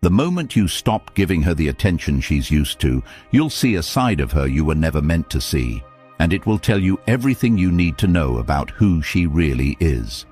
The moment you stop giving her the attention she's used to, you'll see a side of her you were never meant to see, and it will tell you everything you need to know about who she really is.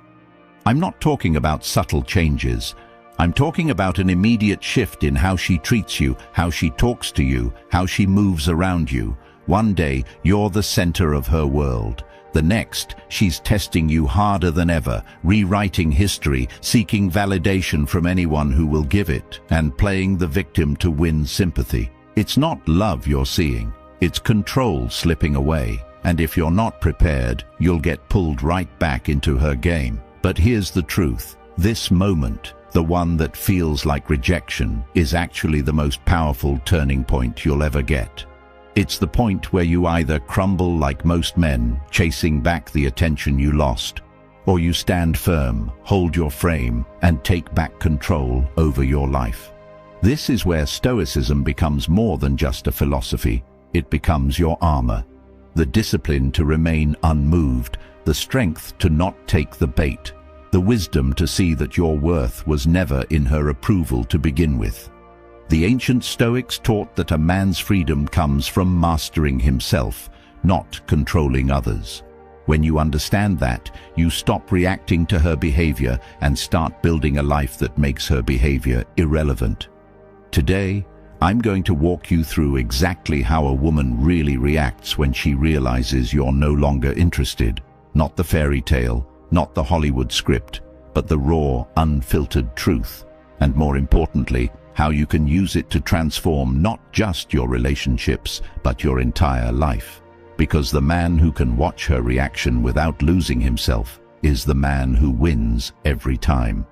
I'm not talking about subtle changes. I'm talking about an immediate shift in how she treats you, how she talks to you, how she moves around you. One day, you're the center of her world. The next, she's testing you harder than ever, rewriting history, seeking validation from anyone who will give it, and playing the victim to win sympathy. It's not love you're seeing, it's control slipping away. And if you're not prepared, you'll get pulled right back into her game. But here's the truth. This moment, the one that feels like rejection, is actually the most powerful turning point you'll ever get. It's the point where you either crumble like most men, chasing back the attention you lost, or you stand firm, hold your frame, and take back control over your life. This is where Stoicism becomes more than just a philosophy. It becomes your armor. The discipline to remain unmoved, the strength to not take the bait, the wisdom to see that your worth was never in her approval to begin with. The ancient Stoics taught that a man's freedom comes from mastering himself, not controlling others. When you understand that, you stop reacting to her behavior and start building a life that makes her behavior irrelevant. Today, I'm going to walk you through exactly how a woman really reacts when she realizes you're no longer interested. Not the fairy tale, not the Hollywood script, but the raw, unfiltered truth. And more importantly, how you can use it to transform not just your relationships, but your entire life. Because the man who can watch her reaction without losing himself is the man who wins every time.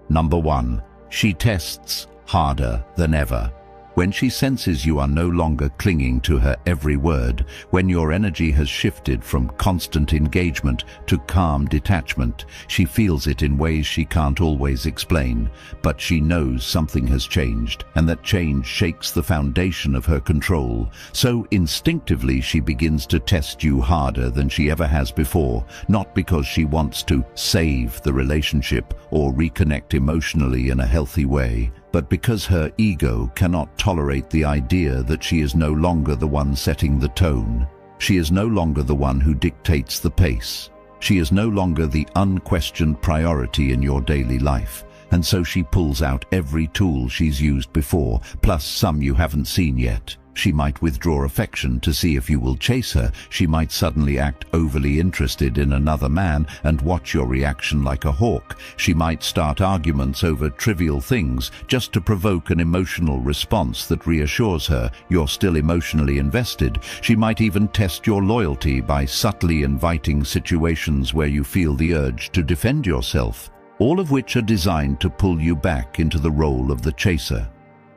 Number 1. She tests harder than ever. When she senses you are no longer clinging to her every word, when your energy has shifted from constant engagement to calm detachment, she feels it in ways she can't always explain, but she knows something has changed, and that change shakes the foundation of her control. So instinctively she begins to test you harder than she ever has before, not because she wants to save the relationship or reconnect emotionally in a healthy way, but because her ego cannot tolerate the idea that she is no longer the one setting the tone. She is no longer the one who dictates the pace. She is no longer the unquestioned priority in your daily life. And so she pulls out every tool she's used before, plus some you haven't seen yet. She might withdraw affection to see if you will chase her. She might suddenly act overly interested in another man and watch your reaction like a hawk. She might start arguments over trivial things just to provoke an emotional response that reassures her you're still emotionally invested. She might even test your loyalty by subtly inviting situations where you feel the urge to defend yourself, all of which are designed to pull you back into the role of the chaser.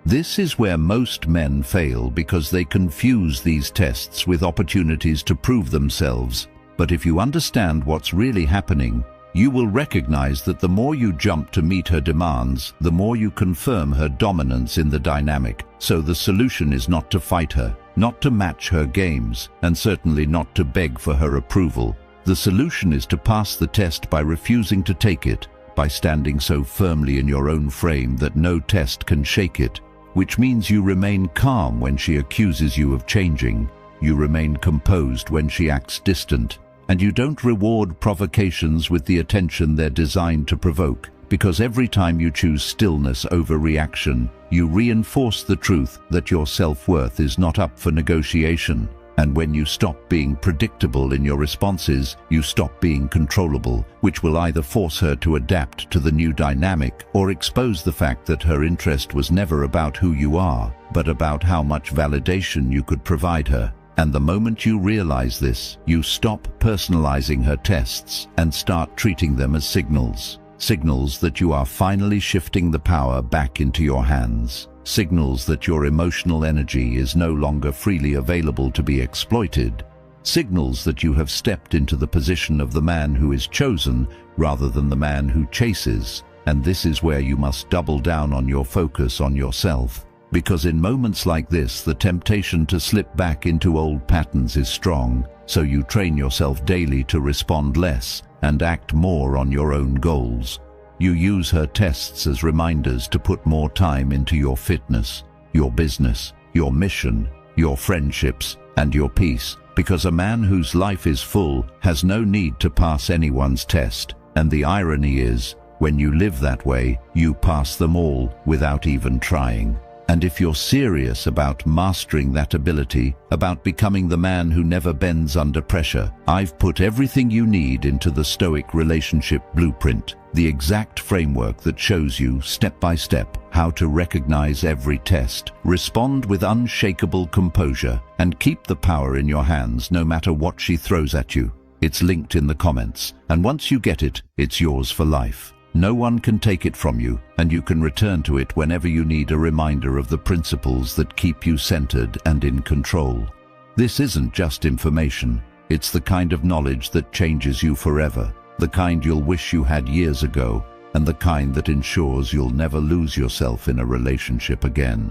This is where most men fail because they confuse these tests with opportunities to prove themselves. But if you understand what's really happening, you will recognize that the more you jump to meet her demands, the more you confirm her dominance in the dynamic. So the solution is not to fight her, not to match her games, and certainly not to beg for her approval. The solution is to pass the test by refusing to take it, by standing so firmly in your own frame that no test can shake it. Which means you remain calm when she accuses you of changing, you remain composed when she acts distant, and you don't reward provocations with the attention they're designed to provoke, because every time you choose stillness over reaction, you reinforce the truth that your self-worth is not up for negotiation. And when you stop being predictable in your responses, you stop being controllable, which will either force her to adapt to the new dynamic or expose the fact that her interest was never about who you are, but about how much validation you could provide her. And the moment you realize this, you stop personalizing her tests and start treating them as signals. Signals that you are finally shifting the power back into your hands. Signals that your emotional energy is no longer freely available to be exploited. Signals that you have stepped into the position of the man who is chosen rather than the man who chases. And this is where you must double down on your focus on yourself. Because in moments like this, the temptation to slip back into old patterns is strong, so you train yourself daily to respond less and act more on your own goals. You use her tests as reminders to put more time into your fitness, your business, your mission, your friendships, and your peace, because a man whose life is full has no need to pass anyone's test. And the irony is, when you live that way, you pass them all without even trying. And if you're serious about mastering that ability, about becoming the man who never bends under pressure, I've put everything you need into the Stoic Relationship Blueprint, the exact framework that shows you, step by step, how to recognize every test, respond with unshakable composure, and keep the power in your hands no matter what she throws at you. It's linked in the comments, and once you get it, it's yours for life. No one can take it from you, and you can return to it whenever you need a reminder of the principles that keep you centered and in control. This isn't just information, it's the kind of knowledge that changes you forever, the kind you'll wish you had years ago, and the kind that ensures you'll never lose yourself in a relationship again.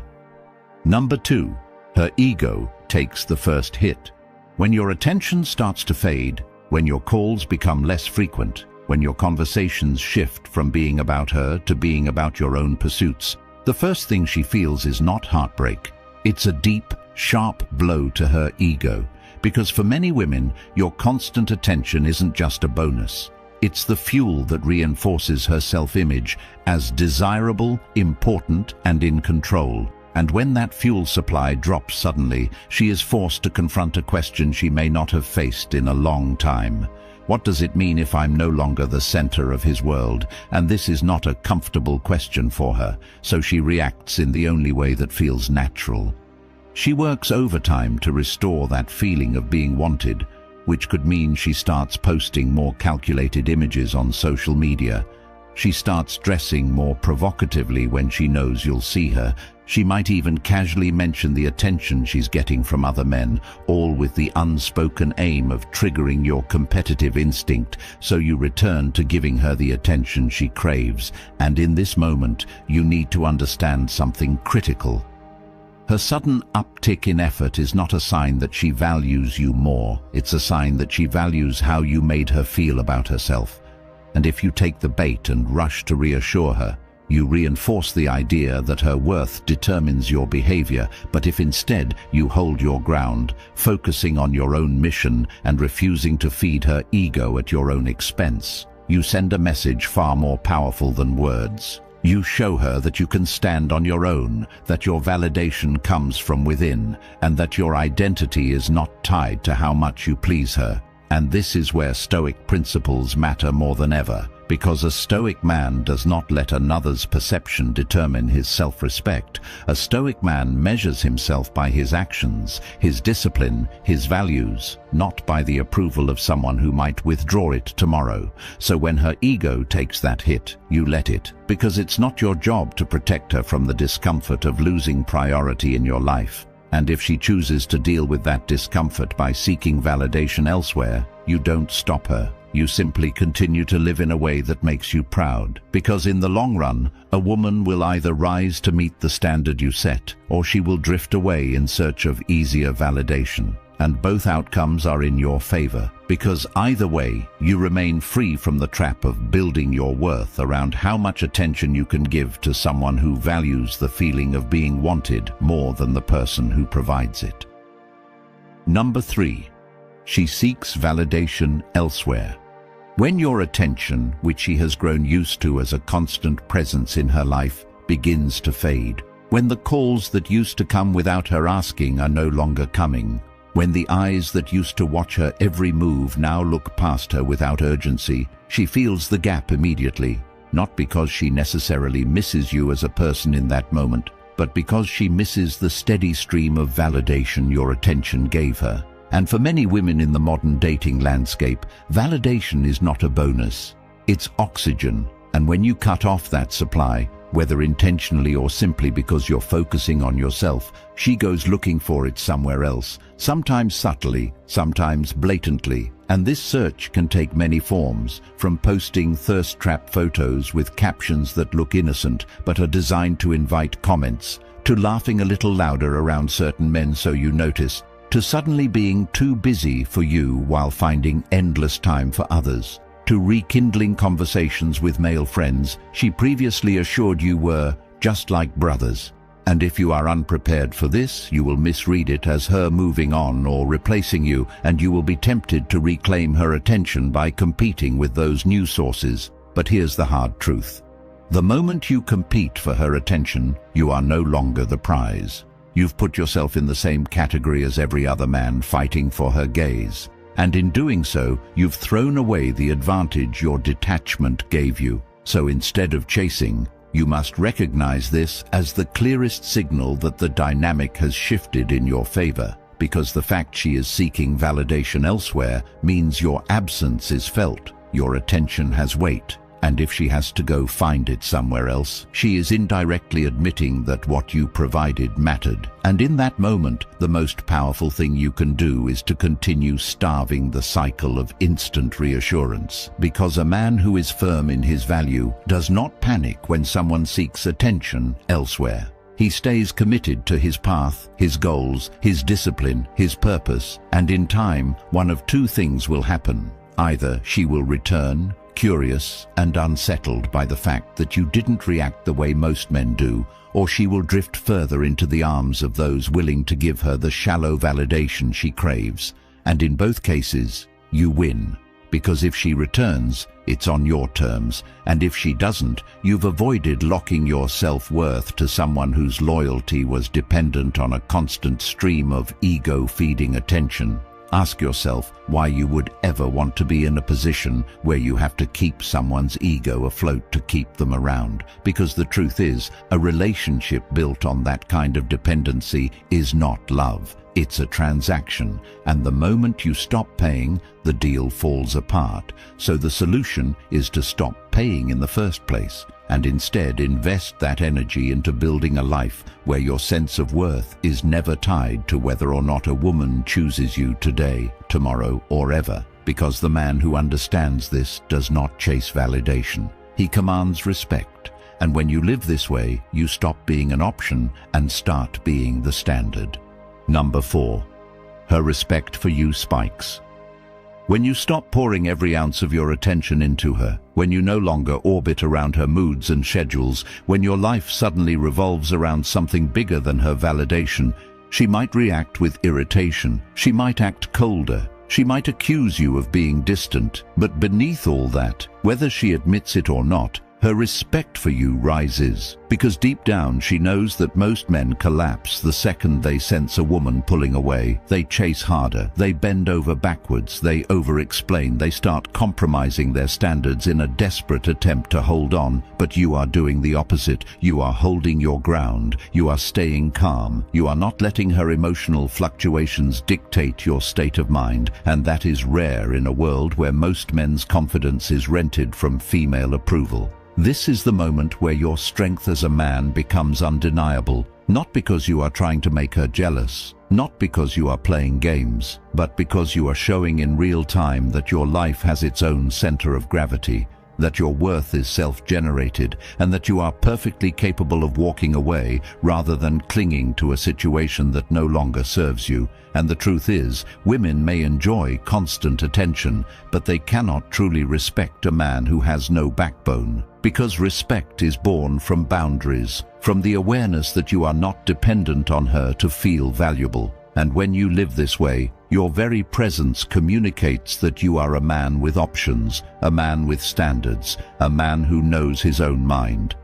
Number 2. Her ego takes the first hit. When your attention starts to fade, when your calls become less frequent, when your conversations shift from being about her to being about your own pursuits, the first thing she feels is not heartbreak. It's a deep, sharp blow to her ego, because for many women, your constant attention isn't just a bonus. It's the fuel that reinforces her self-image as desirable, important, and in control. And when that fuel supply drops suddenly, she is forced to confront a question she may not have faced in a long time. What does it mean if I'm no longer the center of his world? And this is not a comfortable question for her, so she reacts in the only way that feels natural. She works overtime to restore that feeling of being wanted, which could mean she starts posting more calculated images on social media. She starts dressing more provocatively when she knows you'll see her. She might even casually mention the attention she's getting from other men, all with the unspoken aim of triggering your competitive instinct, so you return to giving her the attention she craves. And in this moment, you need to understand something critical. Her sudden uptick in effort is not a sign that she values you more. It's a sign that she values how you made her feel about herself. And if you take the bait and rush to reassure her, you reinforce the idea that her worth determines your behavior. But if instead you hold your ground, focusing on your own mission and refusing to feed her ego at your own expense, you send a message far more powerful than words. You show her that you can stand on your own, that your validation comes from within, and that your identity is not tied to how much you please her. And this is where Stoic principles matter more than ever, because a Stoic man does not let another's perception determine his self-respect. A Stoic man measures himself by his actions, his discipline, his values, not by the approval of someone who might withdraw it tomorrow. So when her ego takes that hit, you let it, because it's not your job to protect her from the discomfort of losing priority in your life. And if she chooses to deal with that discomfort by seeking validation elsewhere, you don't stop her. You simply continue to live in a way that makes you proud. Because in the long run, a woman will either rise to meet the standard you set, or she will drift away in search of easier validation. And both outcomes are in your favor, because either way, you remain free from the trap of building your worth around how much attention you can give to someone who values the feeling of being wanted more than the person who provides it. Number 3. She seeks validation elsewhere. When your attention, which she has grown used to as a constant presence in her life, begins to fade, when the calls that used to come without her asking are no longer coming, when the eyes that used to watch her every move now look past her without urgency, she feels the gap immediately, not because she necessarily misses you as a person in that moment, but because she misses the steady stream of validation your attention gave her. And for many women in the modern dating landscape, validation is not a bonus, it's oxygen. And when you cut off that supply, whether intentionally or simply because you're focusing on yourself, she goes looking for it somewhere else, sometimes subtly, sometimes blatantly. And this search can take many forms, from posting thirst-trap photos with captions that look innocent but are designed to invite comments, to laughing a little louder around certain men so you notice, to suddenly being too busy for you while finding endless time for others, to rekindling conversations with male friends she previously assured you were just like brothers. And if you are unprepared for this, you will misread it as her moving on or replacing you, and you will be tempted to reclaim her attention by competing with those new sources. But here's the hard truth. The moment you compete for her attention, you are no longer the prize. You've put yourself in the same category as every other man fighting for her gaze. And in doing so, you've thrown away the advantage your detachment gave you. So instead of chasing, you must recognize this as the clearest signal that the dynamic has shifted in your favor, because the fact she is seeking validation elsewhere means your absence is felt, your attention has weight, and if she has to go find it somewhere else, she is indirectly admitting that what you provided mattered. And in that moment, the most powerful thing you can do is to continue starving the cycle of instant reassurance. Because a man who is firm in his value does not panic when someone seeks attention elsewhere. He stays committed to his path, his goals, his discipline, his purpose, and in time, one of two things will happen. Either she will return, curious and unsettled by the fact that you didn't react the way most men do, or she will drift further into the arms of those willing to give her the shallow validation she craves. And in both cases, you win, because if she returns, it's on your terms, and if she doesn't, you've avoided locking your self-worth to someone whose loyalty was dependent on a constant stream of ego-feeding attention. Ask yourself why you would ever want to be in a position where you have to keep someone's ego afloat to keep them around. Because the truth is, a relationship built on that kind of dependency is not love. It's a transaction, and the moment you stop paying, the deal falls apart. So the solution is to stop paying in the first place, and instead invest that energy into building a life where your sense of worth is never tied to whether or not a woman chooses you today, tomorrow, or ever. Because the man who understands this does not chase validation. He commands respect. And when you live this way, you stop being an option and start being the standard. Number 4. Her respect for you spikes. When you stop pouring every ounce of your attention into her, when you no longer orbit around her moods and schedules, when your life suddenly revolves around something bigger than her validation, she might react with irritation, she might act colder, she might accuse you of being distant, but beneath all that, whether she admits it or not, her respect for you rises, because deep down she knows that most men collapse the second they sense a woman pulling away. They chase harder, they bend over backwards, they over-explain, they start compromising their standards in a desperate attempt to hold on. But you are doing the opposite. You are holding your ground, you are staying calm, you are not letting her emotional fluctuations dictate your state of mind, and that is rare in a world where most men's confidence is rented from female approval. This is the moment where your strength as a man becomes undeniable, not because you are trying to make her jealous, not because you are playing games, but because you are showing in real time that your life has its own center of gravity, that your worth is self-generated, and that you are perfectly capable of walking away rather than clinging to a situation that no longer serves you. And the truth is, women may enjoy constant attention, but they cannot truly respect a man who has no backbone. Because respect is born from boundaries, from the awareness that you are not dependent on her to feel valuable. And when you live this way, your very presence communicates that you are a man with options, a man with standards, a man who knows his own mind.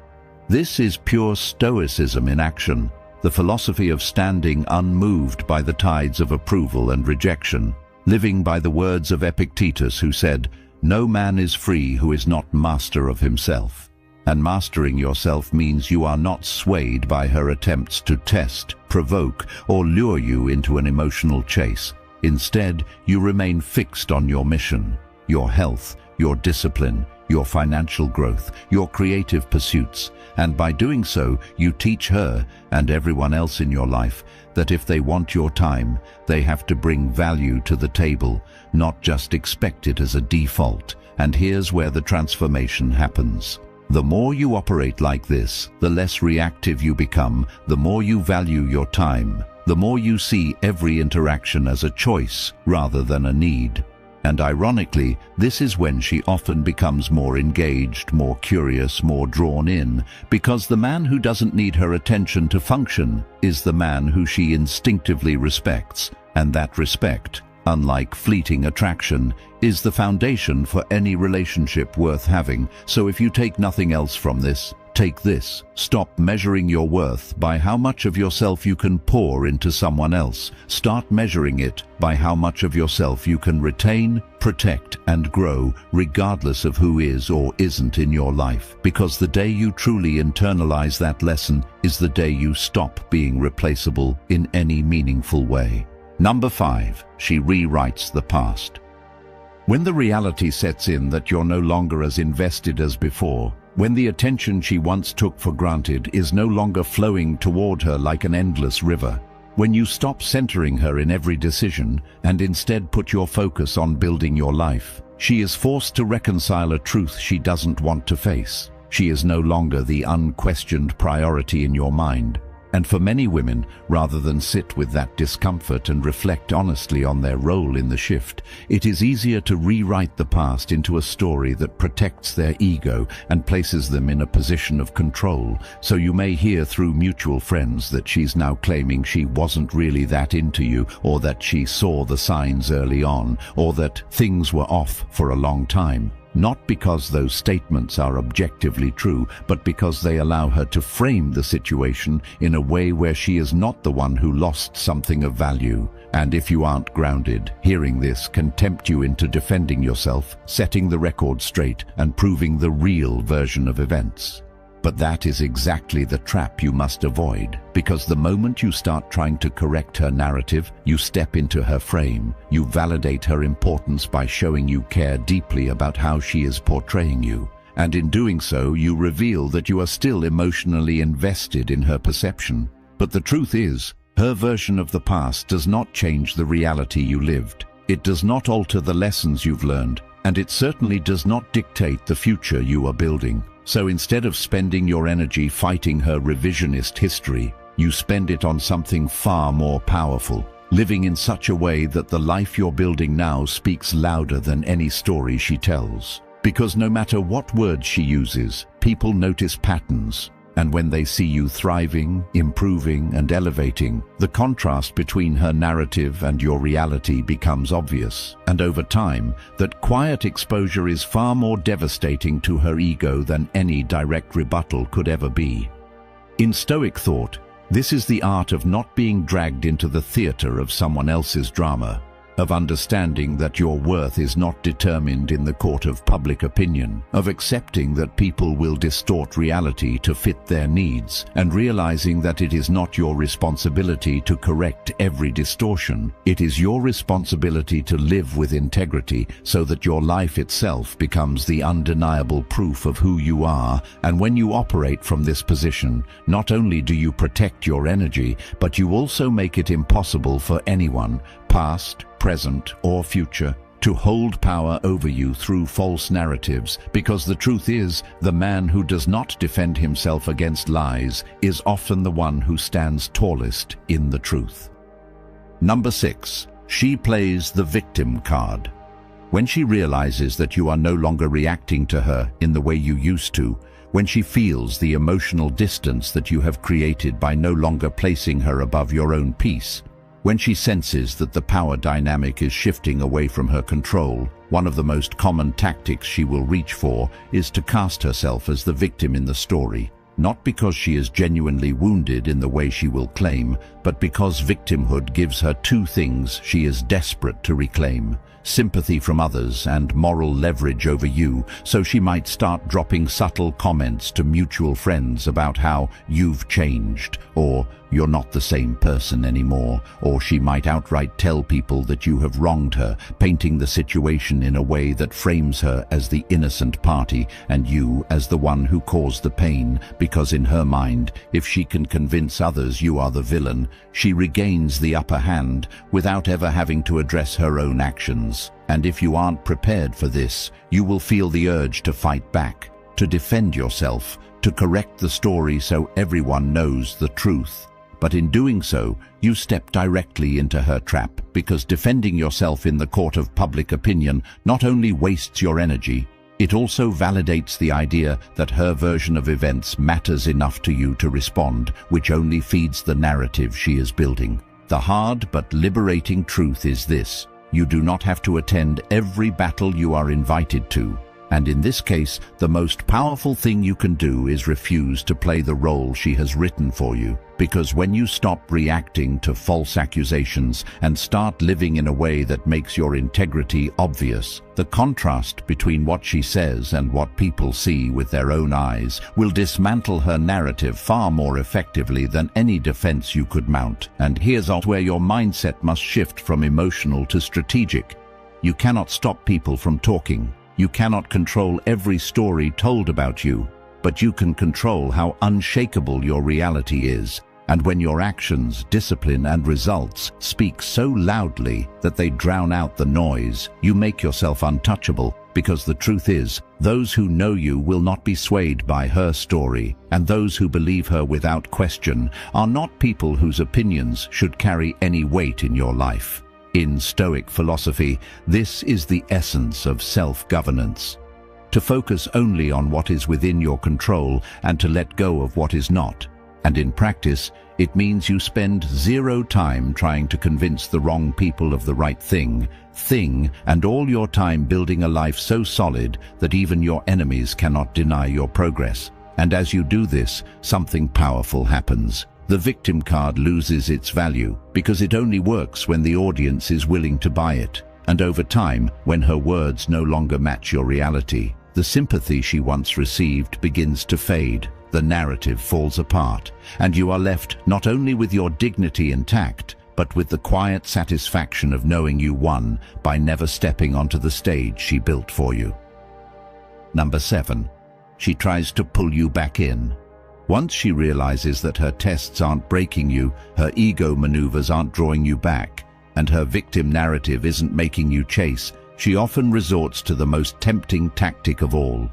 This is pure Stoicism in action, the philosophy of standing unmoved by the tides of approval and rejection, living by the words of Epictetus, who said, "No man is free who is not master of himself." And mastering yourself means you are not swayed by her attempts to test, provoke, or lure you into an emotional chase. Instead, you remain fixed on your mission, your health, your discipline, your financial growth, your creative pursuits, and by doing so, you teach her and everyone else in your life that if they want your time, they have to bring value to the table, not just expect it as a default. And here's where the transformation happens. The more you operate like this, the less reactive you become, the more you value your time, the more you see every interaction as a choice rather than a need. And ironically, this is when she often becomes more engaged, more curious, more drawn in, because the man who doesn't need her attention to function is the man who she instinctively respects, and that respect, unlike fleeting attraction, is the foundation for any relationship worth having. So if you take nothing else from this, take this: stop measuring your worth by how much of yourself you can pour into someone else. Start measuring it by how much of yourself you can retain, protect, and grow, regardless of who is or isn't in your life. Because the day you truly internalize that lesson is the day you stop being replaceable in any meaningful way. Number 5, she rewrites the past. When the reality sets in that you're no longer as invested as before, when the attention she once took for granted is no longer flowing toward her like an endless river, when you stop centering her in every decision and instead put your focus on building your life, she is forced to reconcile a truth she doesn't want to face. She is no longer the unquestioned priority in your mind. And for many women, rather than sit with that discomfort and reflect honestly on their role in the shift, it is easier to rewrite the past into a story that protects their ego and places them in a position of control. So you may hear through mutual friends that she's now claiming she wasn't really that into you, or that she saw the signs early on, or that things were off for a long time. Not because those statements are objectively true, but because they allow her to frame the situation in a way where she is not the one who lost something of value. And if you aren't grounded, hearing this can tempt you into defending yourself, setting the record straight, and proving the real version of events. But that is exactly the trap you must avoid, because the moment you start trying to correct her narrative, you step into her frame. You validate her importance by showing you care deeply about how she is portraying you. And in doing so, you reveal that you are still emotionally invested in her perception. But the truth is, her version of the past does not change the reality you lived. It does not alter the lessons you've learned, and it certainly does not dictate the future you are building. So instead of spending your energy fighting her revisionist history, you spend it on something far more powerful, living in such a way that the life you're building now speaks louder than any story she tells. Because no matter what words she uses, people notice patterns. And when they see you thriving, improving, and elevating, the contrast between her narrative and your reality becomes obvious. And over time, that quiet exposure is far more devastating to her ego than any direct rebuttal could ever be. In Stoic thought, this is the art of not being dragged into the theater of someone else's drama, of understanding that your worth is not determined in the court of public opinion, of accepting that people will distort reality to fit their needs, and realizing that it is not your responsibility to correct every distortion. It is your responsibility to live with integrity so that your life itself becomes the undeniable proof of who you are. And when you operate from this position, not only do you protect your energy, but you also make it impossible for anyone, past, present, or future, to hold power over you through false narratives, because the truth is, the man who does not defend himself against lies is often the one who stands tallest in the truth. Number 6, she plays the victim card. When she realizes that you are no longer reacting to her in the way you used to, when she feels the emotional distance that you have created by no longer placing her above your own peace, when she senses that the power dynamic is shifting away from her control, one of the most common tactics she will reach for is to cast herself as the victim in the story, not because she is genuinely wounded in the way she will claim, but because victimhood gives her two things she is desperate to reclaim: sympathy from others and moral leverage over you. So she might start dropping subtle comments to mutual friends about how you've changed, or you're not the same person anymore, or she might outright tell people that you have wronged her, painting the situation in a way that frames her as the innocent party and you as the one who caused the pain, because in her mind, if she can convince others you are the villain, she regains the upper hand without ever having to address her own actions. And if you aren't prepared for this, you will feel the urge to fight back, to defend yourself, to correct the story so everyone knows the truth. But in doing so, you step directly into her trap, because defending yourself in the court of public opinion not only wastes your energy, it also validates the idea that her version of events matters enough to you to respond, which only feeds the narrative she is building. The hard but liberating truth is this: you do not have to attend every battle you are invited to. And in this case, the most powerful thing you can do is refuse to play the role she has written for you. Because when you stop reacting to false accusations and start living in a way that makes your integrity obvious, the contrast between what she says and what people see with their own eyes will dismantle her narrative far more effectively than any defense you could mount. And here's where your mindset must shift from emotional to strategic. You cannot stop people from talking. You cannot control every story told about you, but you can control how unshakable your reality is. And when your actions, discipline, and results speak so loudly that they drown out the noise, you make yourself untouchable, because the truth is, those who know you will not be swayed by her story, and those who believe her without question are not people whose opinions should carry any weight in your life. In Stoic philosophy, this is the essence of self-governance: to focus only on what is within your control and to let go of what is not. And in practice, it means you spend zero time trying to convince the wrong people of the right thing, and all your time building a life so solid that even your enemies cannot deny your progress. And as you do this, something powerful happens. The victim card loses its value because it only works when the audience is willing to buy it. And over time, when her words no longer match your reality, the sympathy she once received begins to fade, the narrative falls apart, and you are left not only with your dignity intact, but with the quiet satisfaction of knowing you won by never stepping onto the stage she built for you. Number 7. She tries to pull you back in. Once she realizes that her tests aren't breaking you, her ego maneuvers aren't drawing you back, and her victim narrative isn't making you chase, she often resorts to the most tempting tactic of all: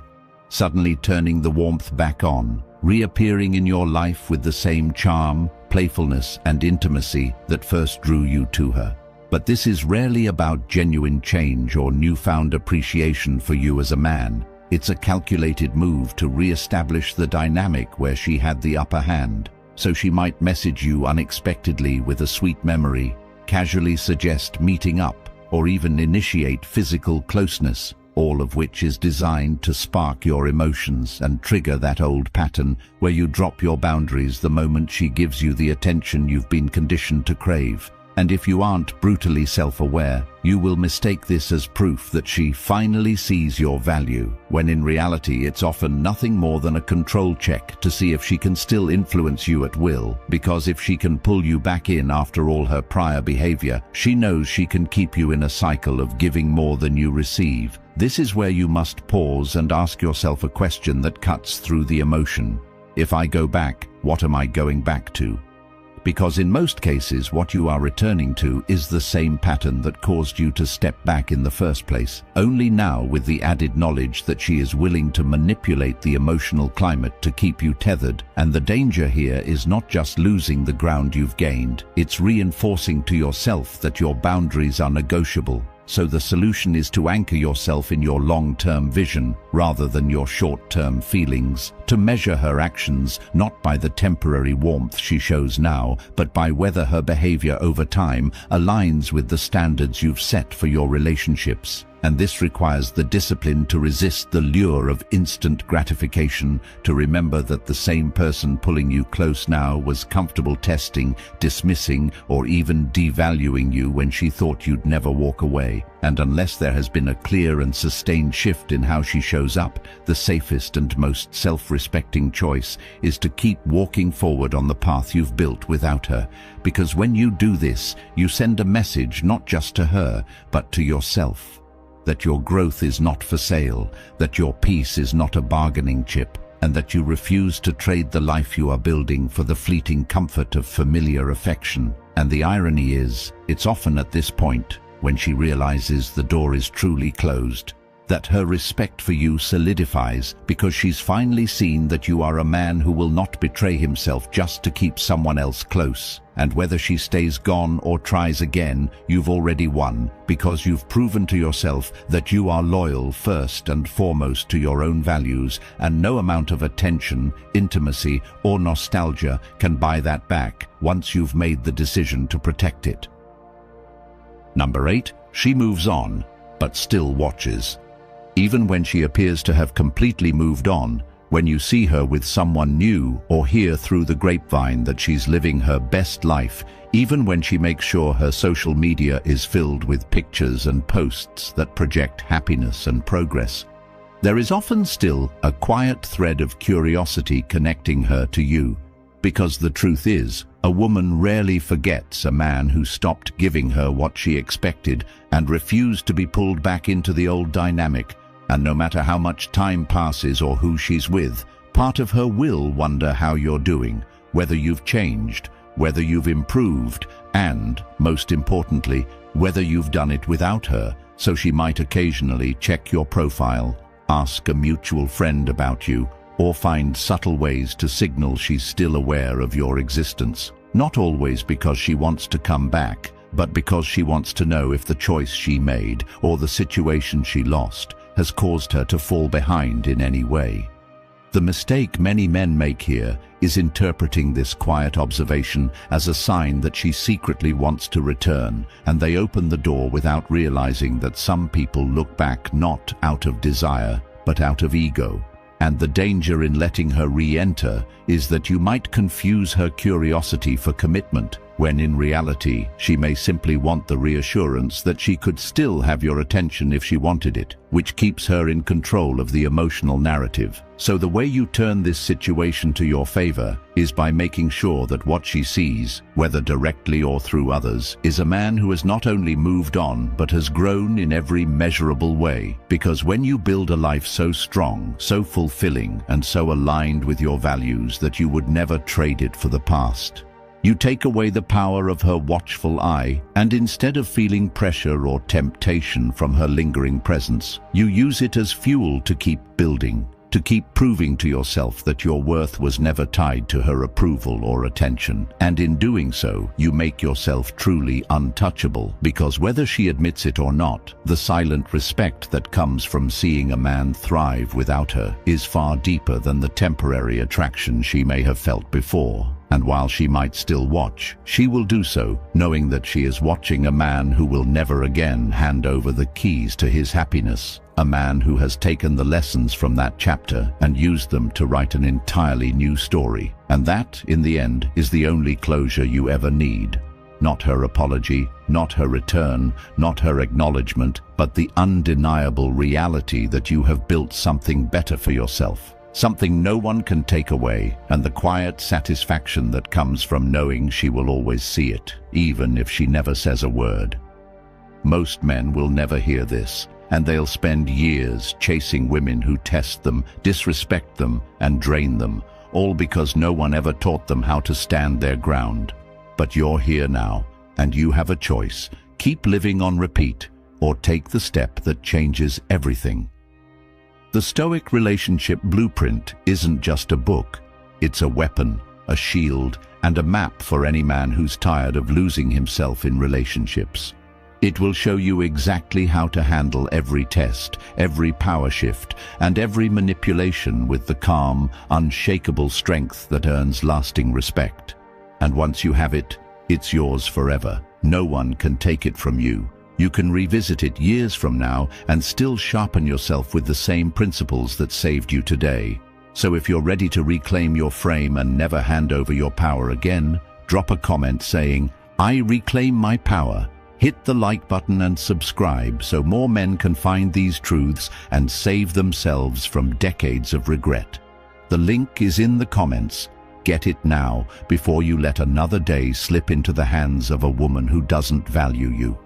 suddenly turning the warmth back on, reappearing in your life with the same charm, playfulness, and intimacy that first drew you to her. But this is rarely about genuine change or newfound appreciation for you as a man. It's a calculated move to re-establish the dynamic where she had the upper hand. So she might message you unexpectedly with a sweet memory, casually suggest meeting up, or even initiate physical closeness, all of which is designed to spark your emotions and trigger that old pattern where you drop your boundaries the moment she gives you the attention you've been conditioned to crave. And if you aren't brutally self-aware, you will mistake this as proof that she finally sees your value, when in reality it's often nothing more than a control check to see if she can still influence you at will, because if she can pull you back in after all her prior behavior, she knows she can keep you in a cycle of giving more than you receive. This is where you must pause and ask yourself a question that cuts through the emotion. If I go back, what am I going back to? Because in most cases, what you are returning to is the same pattern that caused you to step back in the first place, only now with the added knowledge that she is willing to manipulate the emotional climate to keep you tethered. And the danger here is not just losing the ground you've gained, it's reinforcing to yourself that your boundaries are negotiable. So the solution is to anchor yourself in your long-term vision rather than your short-term feelings, to measure her actions not by the temporary warmth she shows now, but by whether her behavior over time aligns with the standards you've set for your relationships. And this requires the discipline to resist the lure of instant gratification, to remember that the same person pulling you close now was comfortable testing, dismissing, or even devaluing you when she thought you'd never walk away. And unless there has been a clear and sustained shift in how she shows up, the safest and most self-respecting choice is to keep walking forward on the path you've built without her. Because when you do this, you send a message not just to her, but to yourself. That your growth is not for sale, that your peace is not a bargaining chip, and that you refuse to trade the life you are building for the fleeting comfort of familiar affection. And the irony is, it's often at this point, when she realizes the door is truly closed, that her respect for you solidifies because she's finally seen that you are a man who will not betray himself just to keep someone else close. And whether she stays gone or tries again, you've already won because you've proven to yourself that you are loyal first and foremost to your own values, and no amount of attention, intimacy, or nostalgia can buy that back once you've made the decision to protect it. Number 8. She moves on, but still watches. Even when she appears to have completely moved on, when you see her with someone new or hear through the grapevine that she's living her best life, even when she makes sure her social media is filled with pictures and posts that project happiness and progress, there is often still a quiet thread of curiosity connecting her to you. Because the truth is, a woman rarely forgets a man who stopped giving her what she expected and refused to be pulled back into the old dynamic. And no matter how much time passes or who she's with, part of her will wonder how you're doing, whether you've changed, whether you've improved, and, most importantly, whether you've done it without her, so she might occasionally check your profile, ask a mutual friend about you, or find subtle ways to signal she's still aware of your existence. Not always because she wants to come back, but because she wants to know if the choice she made or the situation she lost has caused her to fall behind in any way. The mistake many men make here is interpreting this quiet observation as a sign that she secretly wants to return, and they open the door without realizing that some people look back not out of desire, but out of ego. And the danger in letting her re-enter is that you might confuse her curiosity for commitment, when in reality she may simply want the reassurance that she could still have your attention if she wanted it, which keeps her in control of the emotional narrative. So the way you turn this situation to your favor is by making sure that what she sees, whether directly or through others, is a man who has not only moved on but has grown in every measurable way. Because when you build a life so strong, so fulfilling, and so aligned with your values that you would never trade it for the past, you take away the power of her watchful eye, and instead of feeling pressure or temptation from her lingering presence, you use it as fuel to keep building, to keep proving to yourself that your worth was never tied to her approval or attention. And in doing so, you make yourself truly untouchable, because whether she admits it or not, the silent respect that comes from seeing a man thrive without her is far deeper than the temporary attraction she may have felt before. And while she might still watch, she will do so, knowing that she is watching a man who will never again hand over the keys to his happiness, a man who has taken the lessons from that chapter and used them to write an entirely new story. And that, in the end, is the only closure you ever need. Not her apology, not her return, not her acknowledgement, but the undeniable reality that you have built something better for yourself. Something no one can take away, and the quiet satisfaction that comes from knowing she will always see it, even if she never says a word. Most men will never hear this, and they'll spend years chasing women who test them, disrespect them, and drain them, all because no one ever taught them how to stand their ground. But you're here now, and you have a choice. Keep living on repeat, or take the step that changes everything. The Stoic relationship blueprint isn't just a book. It's a weapon, a shield, and a map for any man who's tired of losing himself in relationships. It will show you exactly how to handle every test, every power shift, and every manipulation with the calm, unshakable strength that earns lasting respect. And once you have it, it's yours forever. No one can take it from you. You can revisit it years from now and still sharpen yourself with the same principles that saved you today. So if you're ready to reclaim your frame and never hand over your power again, drop a comment saying, "I reclaim my power." Hit the like button and subscribe so more men can find these truths and save themselves from decades of regret. The link is in the comments. Get it now before you let another day slip into the hands of a woman who doesn't value you.